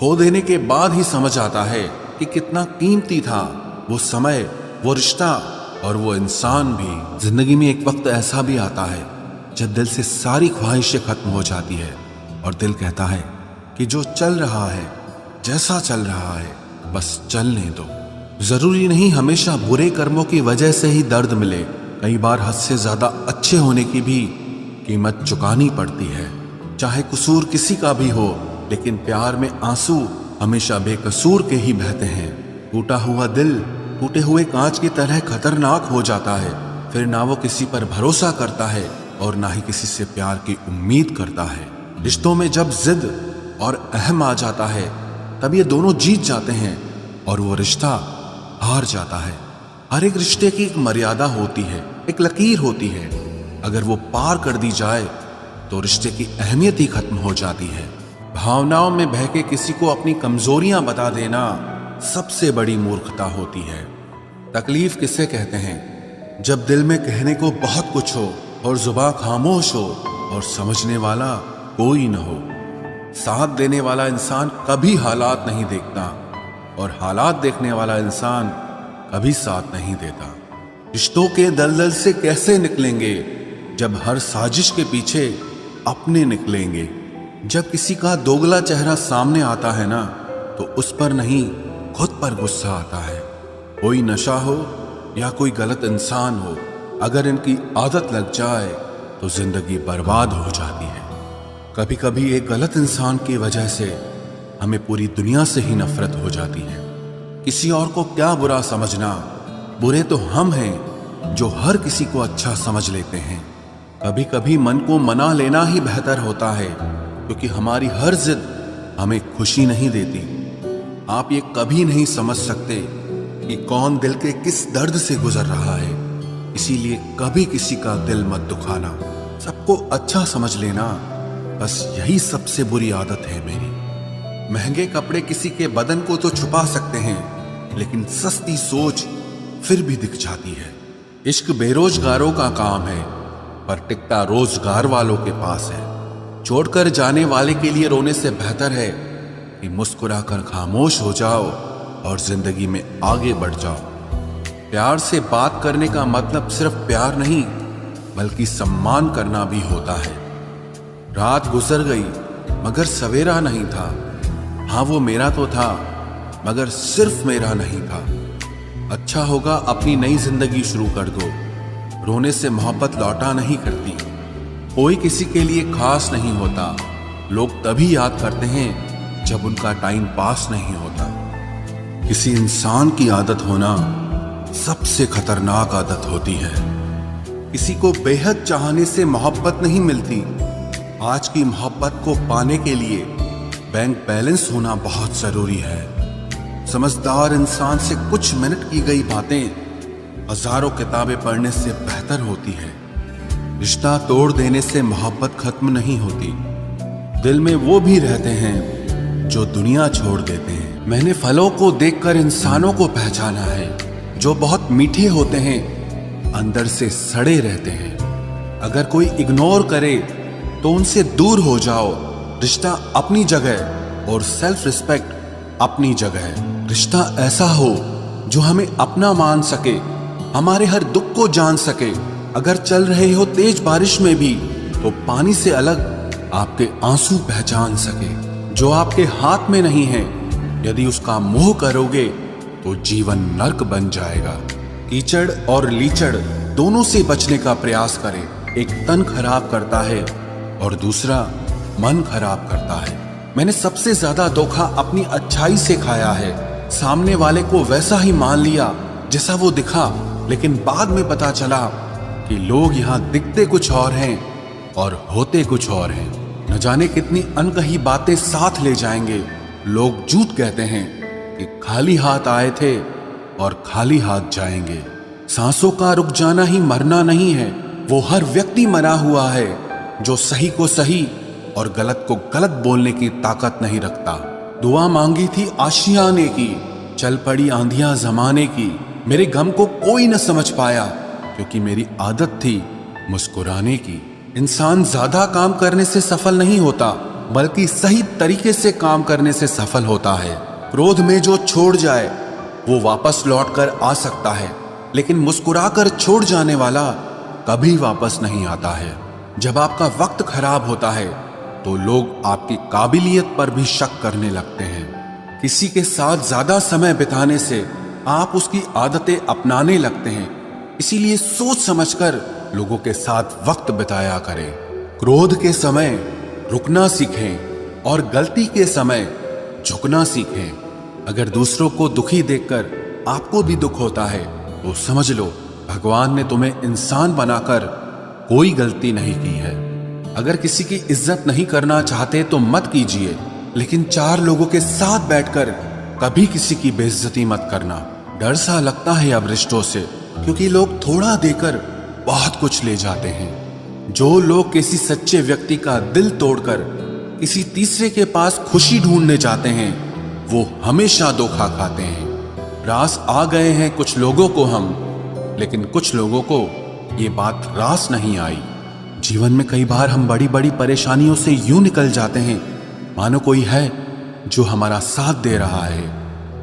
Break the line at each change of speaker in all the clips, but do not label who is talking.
खो देने के बाद ही समझ आता है कि कितना कीमती था वो समय, वो रिश्ता और वो इंसान भी। जिंदगी में एक वक्त ऐसा भी आता है जब दिल से सारी ख्वाहिशें खत्म हो जाती है और दिल कहता है कि जो चल रहा है, जैसा चल रहा है, बस चलने दो। जरूरी नहीं हमेशा बुरे कर्मों की वजह से ही दर्द मिले, कई बार हद से ज्यादा अच्छे होने की भी कीमत चुकानी पड़ती है। चाहे कसूर किसी का भी हो, लेकिन प्यार में आंसू हमेशा बेकसूर के ही बहते हैं। टूटा हुआ दिल टूटे हुए कांच की तरह खतरनाक हो जाता है। फिर ना वो किसी पर भरोसा करता है और ना ही किसी से प्यार की उम्मीद करता है। रिश्तों में जब जिद और अहम आ जाता है, तब ये दोनों जीत जाते हैं और वो रिश्ता हार जाता है। हर एक रिश्ते की एक मर्यादा होती है, एक लकीर होती है। अगर वो पार कर दी जाए तो रिश्ते की अहमियत ही खत्म हो जाती है। भावनाओं में बह के किसी को अपनी कमजोरियां बता देना सबसे बड़ी मूर्खता होती है। तकलीफ किसे कहते हैं? जब दिल में कहने को बहुत कुछ हो और जुबान खामोश हो और समझने वाला कोई न हो। साथ देने वाला इंसान कभी हालात नहीं देखता और हालात देखने वाला इंसान कभी साथ नहीं देता। रिश्तों के दलदल से कैसे निकलेंगे जब हर साजिश के पीछे अपने निकलेंगे। जब किसी का दोगला चेहरा सामने आता है ना, तो उस पर नहीं खुद पर गुस्सा आता है। कोई नशा हो या कोई गलत इंसान हो, अगर इनकी आदत लग जाए तो जिंदगी बर्बाद हो जाती है। कभी कभी एक गलत इंसान की वजह से हमें पूरी दुनिया से ही नफरत हो जाती है। किसी और को क्या बुरा समझना, बुरे तो हम हैं जो हर किसी को अच्छा समझ लेते हैं। कभी कभी मन को मना लेना ही बेहतर होता है, क्योंकि हमारी हर जिद हमें खुशी नहीं देती। आप ये कभी नहीं समझ सकते कि कौन दिल के किस दर्द से गुजर रहा है, इसीलिए कभी किसी का दिल मत दुखाना। सबको अच्छा समझ लेना, बस यही सबसे बुरी आदत है मेरी। महंगे कपड़े किसी के बदन को तो छुपा सकते हैं, लेकिन सस्ती सोच फिर भी दिख जाती है। इश्क बेरोजगारों का काम है, पर टिकता रोजगार वालों के पास है। छोड़कर जाने वाले के लिए रोने से बेहतर है कि मुस्कुराकर खामोश हो जाओ और जिंदगी में आगे बढ़ जाओ। प्यार से बात करने का मतलब सिर्फ प्यार नहीं, बल्कि सम्मान करना भी होता है। रात गुजर गई मगर सवेरा नहीं था। हाँ, वो मेरा तो था, मगर सिर्फ मेरा नहीं था। अच्छा होगा अपनी नई जिंदगी शुरू कर दो। रोने से मोहब्बत लौटा नहीं करती। कोई किसी के लिए खास नहीं होता। लोग तभी याद करते हैं जब उनका टाइम पास नहीं होता। किसी इंसान की आदत होना सबसे खतरनाक आदत होती है। किसी को बेहद चाहने से मोहब्बत नहीं मिलती। आज की मोहब्बत को पाने के लिए बैंक बैलेंस होना बहुत जरूरी है। समझदार इंसान से कुछ मिनट की गई बातें हजारों किताबें पढ़ने से बेहतर होती है। रिश्ता तोड़ देने से मोहब्बत खत्म नहीं होती। दिल में वो भी रहते हैं जो दुनिया छोड़ देते हैं। मैंने फलों को देखकर इंसानों को पहचाना है, जो बहुत मीठे होते हैं, अंदर से सड़े रहते हैं। अगर कोई इग्नोर करे तो उनसे दूर हो जाओ। रिश्ता अपनी जगह और सेल्फ रिस्पेक्ट अपनी जगह। रिश्ता ऐसा हो जो हमें अपना मान सके, हमारे हर दुख को जान सके। अगर चल रहे हो तेज बारिश में भी, तो पानी से अलग आपके आंसू पहचान सके। जो आपके हाथ में नहीं है, यदि उसका मोह करोगे तो जीवन नर्क बन जाएगा। कीचड़ और लीचड़ दोनों से बचने का प्रयास करें। एक तन खराब करता है और दूसरा मन खराब करता है। मैंने सबसे ज्यादा धोखा अपनी अच्छाई से खाया है। सामने वाले को वैसा ही मान लिया जैसा वो दिखा, लेकिन बाद में पता चला कि लोग यहाँ दिखते कुछ और हैं और होते कुछ और हैं। न जाने कितनी अनकही बातें साथ ले जाएंगे। लोग झूठ कहते हैं कि खाली हाथ आए थे और खाली हाथ जाएंगे। सांसों का रुक जाना ही मरना नहीं है। वो हर व्यक्ति मरा हुआ है जो सही को सही और गलत को गलत बोलने की ताकत नहीं रखता। दुआ मांगी थी आशियाने की, चल पड़ी आंधियां जमाने की। मेरे गम को कोई न समझ पाया, क्योंकि मेरी आदत थी मुस्कुराने की। इंसान ज्यादा काम करने से सफल नहीं होता, बल्कि सही तरीके से काम करने से सफल होता है। क्रोध में जो छोड़ जाए वो वापस लौट कर आ सकता है, लेकिन मुस्कुराकर छोड़ जाने वाला कभी वापस नहीं आता है। जब आपका वक्त खराब होता है तो लोग आपकी काबिलियत पर भी शक करने लगते हैं। किसी के साथ ज्यादा समय बिताने से आप उसकी आदतें अपनाने लगते हैं, इसीलिए सोच समझकर लोगों के साथ वक्त बिताया करें। क्रोध के समय रुकना सीखें और गलती के समय झुकना सीखें। अगर दूसरों को दुखी देखकर आपको भी दुख होता है तो समझ लो भगवान ने तुम्हें इंसान बनाकर कोई गलती नहीं की है। अगर किसी की इज्जत नहीं करना चाहते तो मत कीजिए, लेकिन चार लोगों के साथ बैठकर कभी किसी की बेइज्जती मत करना। डर सा लगता है अब रिश्तों से, क्योंकि लोग थोड़ा देकर बहुत कुछ ले जाते हैं। जो लोग किसी सच्चे व्यक्ति का दिल तोड़कर किसी तीसरे के पास खुशी ढूंढने जाते हैं वो हमेशा धोखा खाते हैं। रास आ गए हैं कुछ लोगों को हम, लेकिन कुछ लोगों को ये बात रास नहीं आई। जीवन में कई बार हम बड़ी बड़ी परेशानियों से यूं निकल जाते हैं मानो कोई है जो हमारा साथ दे रहा है,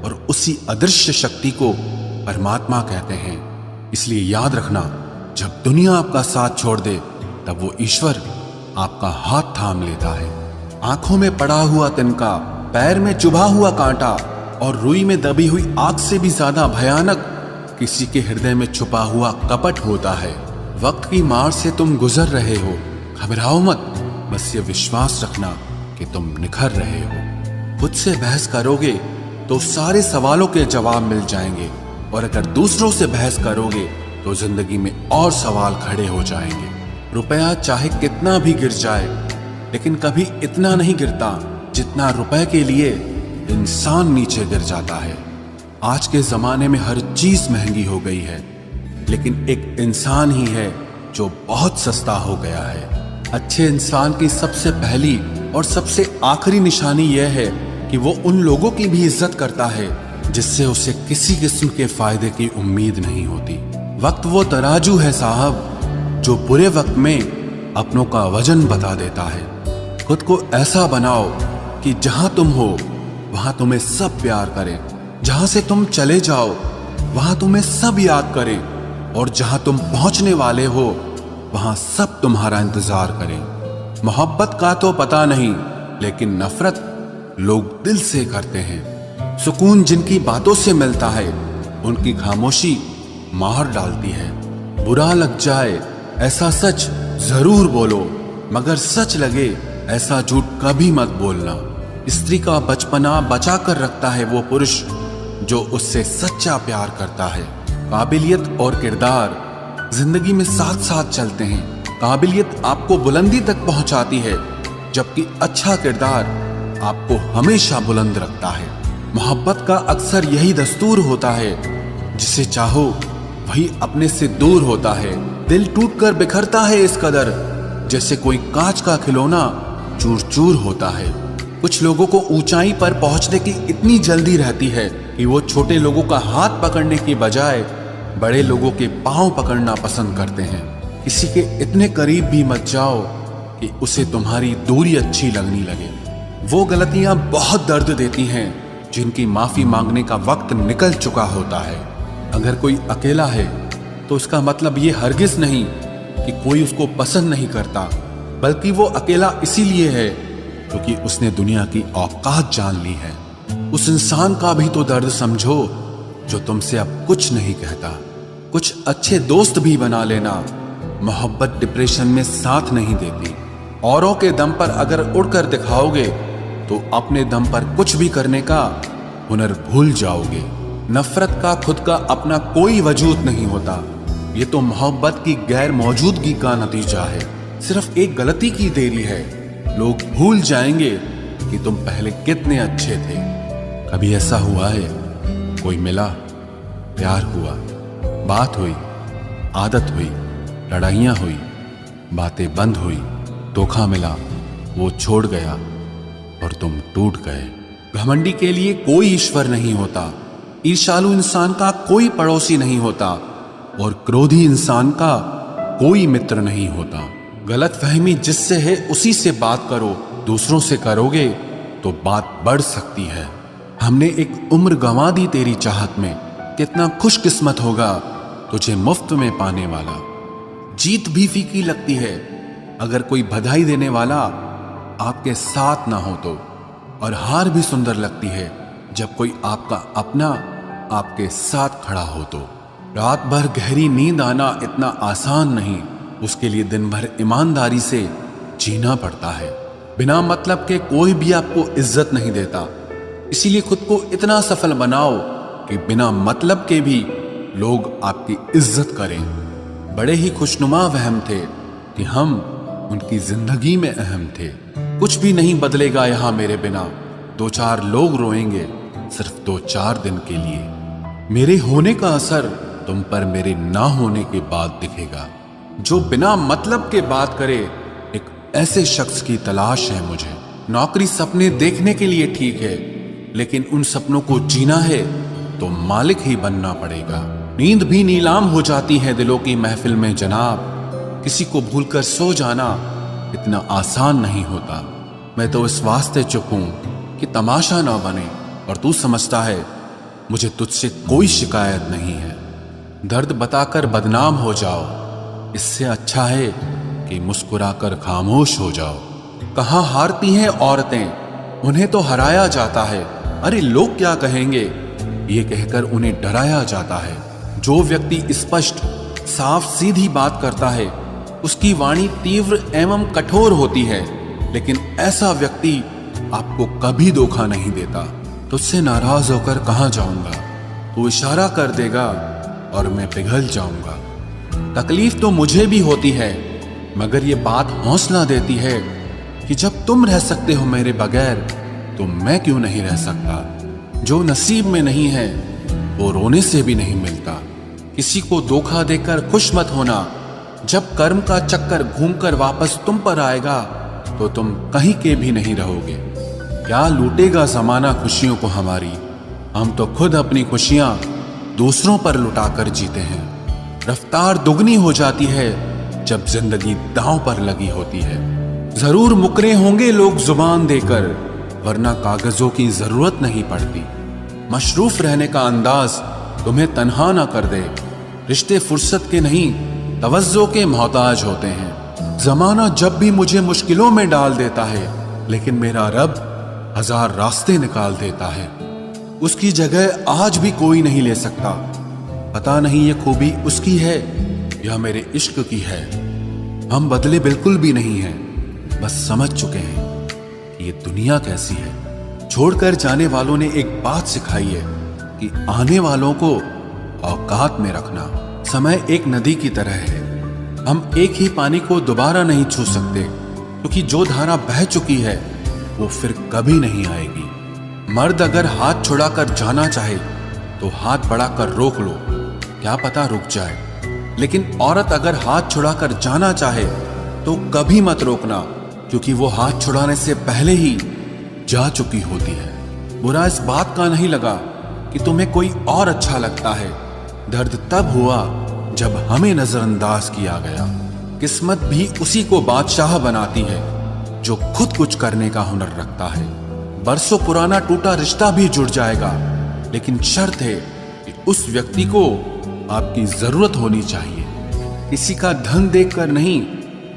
और उसी अदृश्य शक्ति को परमात्मा कहते हैं। इसलिए याद रखना, जब दुनिया आपका साथ छोड़ दे तब वो ईश्वर आपका हाथ थाम लेता है। आंखों में पड़ा हुआ तिनका, पैर में चुभा हुआ कांटा और रुई में दबी हुई आग से भी ज्यादा भयानक किसी के हृदय में छुपा हुआ कपट होता है। वक्त की मार से तुम गुजर रहे हो, घबराओ मत, बस ये विश्वास रखना कि तुम निखर रहे हो। खुद से बहस करोगे तो सारे सवालों के जवाब मिल जाएंगे, और अगर दूसरों से बहस करोगे तो जिंदगी में और सवाल खड़े हो जाएंगे। रुपया चाहे कितना भी गिर जाए, लेकिन कभी इतना नहीं गिरता जितना रुपए के लिए इंसान नीचे गिर जाता है। आज के जमाने में हर चीज महंगी हो गई है, लेकिन एक इंसान ही है जो बहुत सस्ता हो गया है। अच्छे इंसान की सबसे पहली और सबसे आखिरी निशानी यह है कि वो उन लोगों की भी इज्जत करता है जिससे उसे किसी किस्म के फायदे की उम्मीद नहीं होती। वक्त वो तराजू है साहब जो बुरे वक्त में अपनों का वजन बता देता है। खुद को ऐसा बनाओ कि जहां तुम हो वहां तुम्हें सब प्यार करें, जहां से तुम चले जाओ वहां तुम्हें सब याद करें, और जहां तुम पहुंचने वाले हो वहां सब तुम्हारा इंतजार करें। मोहब्बत का तो पता नहीं, लेकिन नफरत लोग दिल से करते हैं। सुकून जिनकी बातों से मिलता है उनकी खामोशी मार डालती है। बुरा लग जाए ऐसा सच जरूर बोलो, मगर सच लगे ऐसा झूठ कभी मत बोलना। स्त्री का बचपना बचा कर रखता है वो पुरुष जो उससे सच्चा प्यार करता है। काबिलियत और किरदार जिंदगी में साथ साथ चलते हैं। काबिलियत आपको बुलंदी तक पहुंचाती है, जबकि अच्छा किरदार आपको हमेशा बुलंद रखता है। मोहब्बत का अक्सर यही दस्तूर होता है, जिसे चाहो वही अपने से दूर होता है। दिल टूटकर बिखरता है इस कदर जैसे कोई कांच का खिलौना चूर चूर होता है। कुछ लोगों को ऊंचाई पर पहुंचने की इतनी जल्दी रहती है कि वो छोटे लोगों का हाथ पकड़ने की बजाय बड़े लोगों के पांव पकड़ना पसंद करते हैं। किसी के इतने करीब भी मत जाओ कि उसे तुम्हारी दूरी अच्छी लगने लगे। वो गलतियां बहुत दर्द देती हैं जिनकी माफी मांगने का वक्त निकल चुका होता है। अगर कोई अकेला है तो उसका मतलब ये हरगिज नहीं कि कोई उसको पसंद नहीं करता, बल्कि वो अकेला इसीलिए है क्योंकि उसने दुनिया की औकात जान ली है। उस इंसान का भी तो दर्द समझो जो तुमसे अब कुछ नहीं कहता। कुछ अच्छे दोस्त भी बना लेना। मोहब्बत डिप्रेशन में साथ नहीं देती। औरों के दम पर अगर उड़कर दिखाओगे तो अपने दम पर कुछ भी करने का हुनर भूल जाओगे। नफरत का खुद का अपना कोई वजूद नहीं होता, ये तो मोहब्बत की गैर मौजूदगी का नतीजा है। सिर्फ एक गलती की देरी है, लोग भूल जाएंगे कि तुम पहले कितने अच्छे थे। कभी ऐसा हुआ है कोई मिला, प्यार हुआ, बात हुई, आदत हुई, लड़ाइयाँ हुई, बातें बंद हुई, धोखा मिला, वो छोड़ गया और तुम टूट गए। घमंडी के लिए कोई ईश्वर नहीं होता, ईर्ष्यालु इंसान का कोई पड़ोसी नहीं होता, और क्रोधी इंसान का कोई मित्र नहीं होता। गलत फहमी जिससे है उसी से बात करो, दूसरों से करोगे तो बात बढ़ सकती है। हमने एक उम्र गंवा दी तेरी चाहत में, कितना खुशकिस्मत होगा तुझे मुफ्त में पाने वाला। जीत भी फीकी लगती है अगर कोई बधाई देने वाला आपके साथ ना हो तो, और हार भी सुंदर लगती है जब कोई आपका अपना आपके साथ खड़ा हो तो। रात भर गहरी नींद आना इतना आसान नहीं, उसके लिए दिन भर ईमानदारी से जीना पड़ता है। बिना मतलब के कोई भी आपको इज्जत नहीं देता, इसीलिए खुद को इतना सफल बनाओ कि बिना मतलब के भी लोग आपकी इज्जत करें। बड़े ही खुशनुमा वहम थे कि हम उनकी जिंदगी में अहम थे। कुछ भी नहीं बदलेगा यहां मेरे बिना, दो चार लोग रोएंगे सिर्फ 2-4 दिन के लिए। मेरे होने का असर तुम पर मेरे ना होने के बाद दिखेगा। जो बिना मतलब के बात करे, एक ऐसे शख्स की तलाश है मुझे। नौकरी सपने देखने के लिए ठीक है, लेकिन उन सपनों को जीना है तो मालिक ही बनना पड़ेगा। नींद भी नीलाम हो जाती है दिलों की महफिल में जनाब, किसी को भूलकर सो जाना इतना आसान नहीं होता। मैं तो इस वास्ते चुप हूं कि तमाशा ना बने, और तू समझता है मुझे तुझसे कोई शिकायत नहीं है। दर्द बताकर बदनाम हो जाओ, इससे अच्छा है कि मुस्कुराकर खामोश हो जाओ। कहां हारती हैं औरतें, उन्हें तो हराया जाता है। अरे लोग क्या कहेंगे, ये कहकर उन्हें डराया जाता है। जो व्यक्ति स्पष्ट साफ सीधी बात करता है उसकी वाणी तीव्र एवं कठोर होती है, लेकिन ऐसा व्यक्ति आपको कभी धोखा नहीं देता। तुझसे नाराज होकर कहां जाऊंगा, तू इशारा कर देगा और मैं पिघल जाऊंगा। तकलीफ तो मुझे भी होती है, मगर ये बात हौसला देती है कि जब तुम रह सकते हो मेरे बगैर तो मैं क्यों नहीं रह सकता। जो नसीब में नहीं है वो रोने से भी नहीं मिलता। किसी को धोखा देकर खुश मत होना, जब कर्म का चक्कर घूमकर वापस तुम पर आएगा तो तुम कहीं के भी नहीं रहोगे। क्या लूटेगा जमाना खुशियों को हमारी, हम तो खुद अपनी खुशियां दूसरों पर लुटाकर जीते हैं। रफ्तार दुगनी हो जाती है जब जिंदगी दांव पर लगी होती है। जरूर मुकरे होंगे लोग जुबान देकर, वरना कागजों की जरूरत नहीं पड़ती। मशरूफ रहने का अंदाज तुम्हें तन्हा ना कर दे। रिश्ते फुर्सत के नहीं तवज्जो के मोहताज होते हैं। जमाना जब भी मुझे मुश्किलों में डाल देता है, लेकिन मेरा रब 1000 रास्ते निकाल देता है। उसकी जगह आज भी कोई नहीं ले सकता। पता नहीं ये खूबी उसकी है या मेरे इश्क की है। हम बदले बिल्कुल भी नहीं हैं, बस समझ चुके हैं कि ये दुनिया कैसी है। छोड़कर जाने वालों ने एक बात सिखाई है कि आने वालों को औकात में रखना। समय एक नदी की तरह है, हम एक ही पानी को दोबारा नहीं छू सकते, क्योंकि जो धारा बह चुकी है वो फिर कभी नहीं आएगी। मर्द अगर हाथ छुड़ाकर जाना चाहे तो हाथ बढ़ाकर रोक लो, क्या पता रुक जाए। लेकिन औरत अगर हाथ छुड़ाकर जाना चाहे तो कभी मत रोकना, क्योंकि वो हाथ छुड़ाने से पहले ही जा चुकी होती है। बुरा इस बात का नहीं लगा कि तुम्हें कोई और अच्छा लगता है। दर्द तब हुआ जब हमें नजरअंदाज किया गया। किस्मत भी उसी को बादशाह बनाती है जो खुद कुछ करने का हुनर रखता है। बरसों पुराना टूटा रिश्ता भी जुड़ जाएगा, लेकिन शर्त है कि उस व्यक्ति को आपकी जरूरत होनी चाहिए। किसी का धन देखकर नहीं,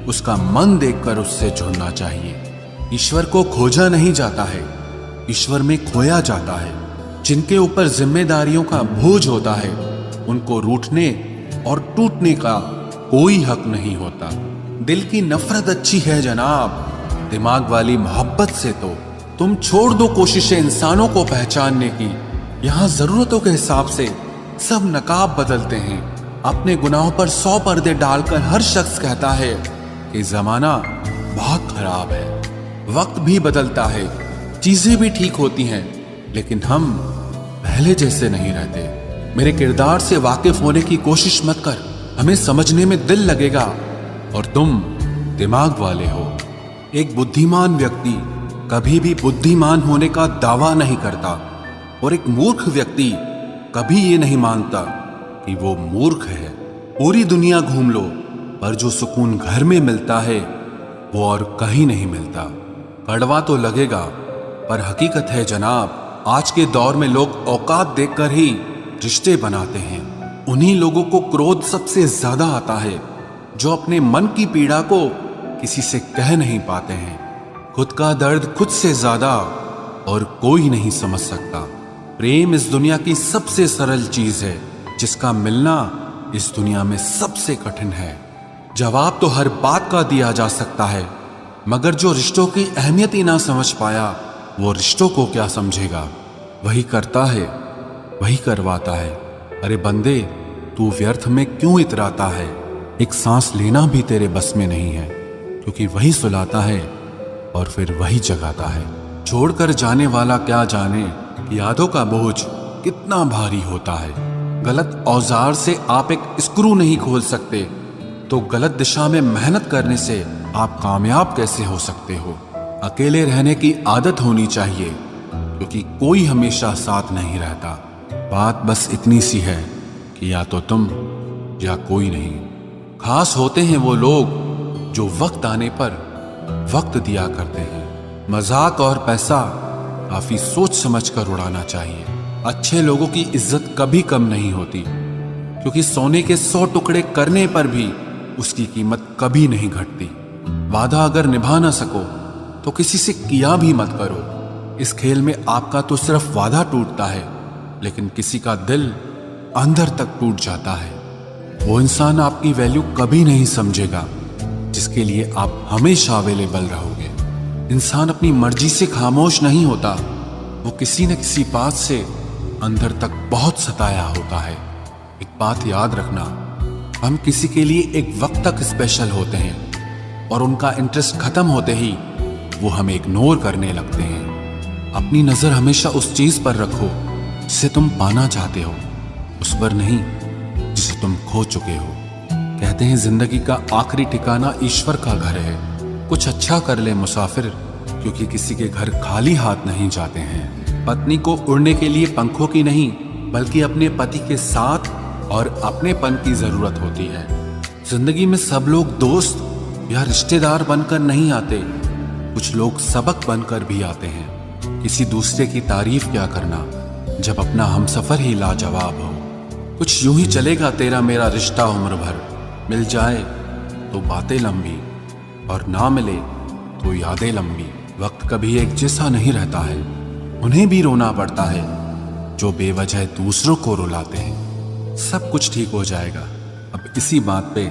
उसका मन देखकर उससे जुड़ना चाहिए। ईश्वर को खोजा नहीं जाता है, ईश्वर में खोया जाता है। जिनके ऊपर जिम्मेदारियों का बोझ होता है उनको रूठने और टूटने का कोई हक नहीं होता। दिल की नफरत अच्छी है जनाब, दिमाग वाली मोहब्बत से तो तुम छोड़ दो कोशिशें इंसानों को पहचानने की। यहाँ जरूरतों के हिसाब से सब नकाब बदलते हैं। अपने गुनाहों पर 100 पर्दे डालकर हर शख्स कहता है कि जमाना बहुत खराब है। वक्त भी बदलता है, चीजें भी ठीक होती हैं, लेकिन हम पहले जैसे नहीं रहते। मेरे किरदार से वाकिफ होने की कोशिश मत कर, हमें समझने में दिल लगेगा और तुम दिमाग वाले हो। एक बुद्धिमान व्यक्ति कभी भी बुद्धिमान होने का दावा नहीं करता, और एक मूर्ख व्यक्ति कभी ये नहीं मानता कि वो मूर्ख है। पूरी दुनिया घूम लो, पर जो सुकून घर में मिलता है वो और कहीं नहीं मिलता। कड़वा तो लगेगा, पर हकीकत है जनाब, आज के दौर में लोग औकात देखकर ही रिश्ते बनाते हैं। उन्हीं लोगों को क्रोध सबसे ज्यादा आता है जो अपने मन की पीड़ा को किसी से कह नहीं पाते हैं। खुद का दर्द खुद से ज्यादा और कोई नहीं समझ सकता। प्रेम इस दुनिया की सबसे सरल चीज है, जिसका मिलना इस दुनिया में सबसे कठिन है। जवाब तो हर बात का दिया जा सकता है, मगर जो रिश्तों की अहमियत ही ना समझ पाया, वो रिश्तों को क्या समझेगा। वही करता है, वही करवाता है। अरे बंदे, तू व्यर्थ में क्यों इतराता है। एक सांस लेना भी तेरे बस में नहीं है, क्योंकि वही सुलाता है और फिर वही जगाता है। छोड़कर जाने वाला क्या जाने यादों का बोझ कितना भारी होता है। गलत औजार से आप एक स्क्रू नहीं खोल सकते, तो गलत दिशा में मेहनत करने से आप कामयाब कैसे हो सकते हो। अकेले रहने की आदत होनी चाहिए, क्योंकि कोई हमेशा साथ नहीं रहता। बात बस इतनी सी है कि या तो तुम या कोई नहीं। खास होते हैं वो लोग जो वक्त आने पर वक्त दिया करते हैं। मजाक और पैसा काफी सोच समझ कर उड़ाना चाहिए। अच्छे लोगों की इज्जत कभी कम नहीं होती, क्योंकि सोने के 100 टुकड़े करने पर भी उसकी कीमत कभी नहीं घटती। वादा अगर निभा ना सको तो किसी से किया भी मत करो। इस खेल में आपका तो सिर्फ वादा टूटता है, लेकिन किसी का दिल अंदर तक टूट जाता है। वो इंसान आपकी वैल्यू कभी नहीं समझेगा जिसके लिए आप हमेशा अवेलेबल रहोगे। इंसान अपनी मर्जी से खामोश नहीं होता, वो किसी न किसी बात से अंदर तक बहुत सताया होता है। एक बात याद रखना, हम किसी के लिए एक वक्त तक स्पेशल होते हैं और उनका इंटरेस्ट खत्म होते ही वो हमें इग्नोर करने लगते हैं। अपनी नजर हमेशा उस चीज पर रखो जिसे तुम पाना चाहते हो, उस पर नहीं जिसे तुम खो चुके हो। कहते हैं जिंदगी का आखिरी ठिकाना ईश्वर का घर है। कुछ अच्छा कर ले मुसाफिर, क्योंकि किसी के घर खाली हाथ नहीं जाते हैं। पत्नी को उड़ने के लिए पंखों की नहीं, बल्कि अपने पति के साथ और अपनेपन की जरूरत होती है। जिंदगी में सब लोग दोस्त या रिश्तेदार बनकर नहीं आते, कुछ लोग सबक बनकर भी आते हैं। किसी दूसरे की तारीफ क्या करना जब अपना हमसफर ही लाजवाब हो। कुछ यूं ही चलेगा तेरा मेरा रिश्ता उम्र भर, मिल जाए तो बातें लंबी और ना मिले तो यादें लंबी। वक्त कभी एक जैसा नहीं रहता है, उन्हें भी रोना पड़ता है जो बेवजह दूसरों को रुलाते हैं। सब कुछ ठीक हो जाएगा। अब इसी बात पे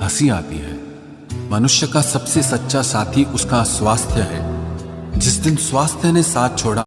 हंसी आती है। मनुष्य का सबसे सच्चा साथी उसका स्वास्थ्य है। जिस दिन स्वास्थ्य ने साथ छोड़ा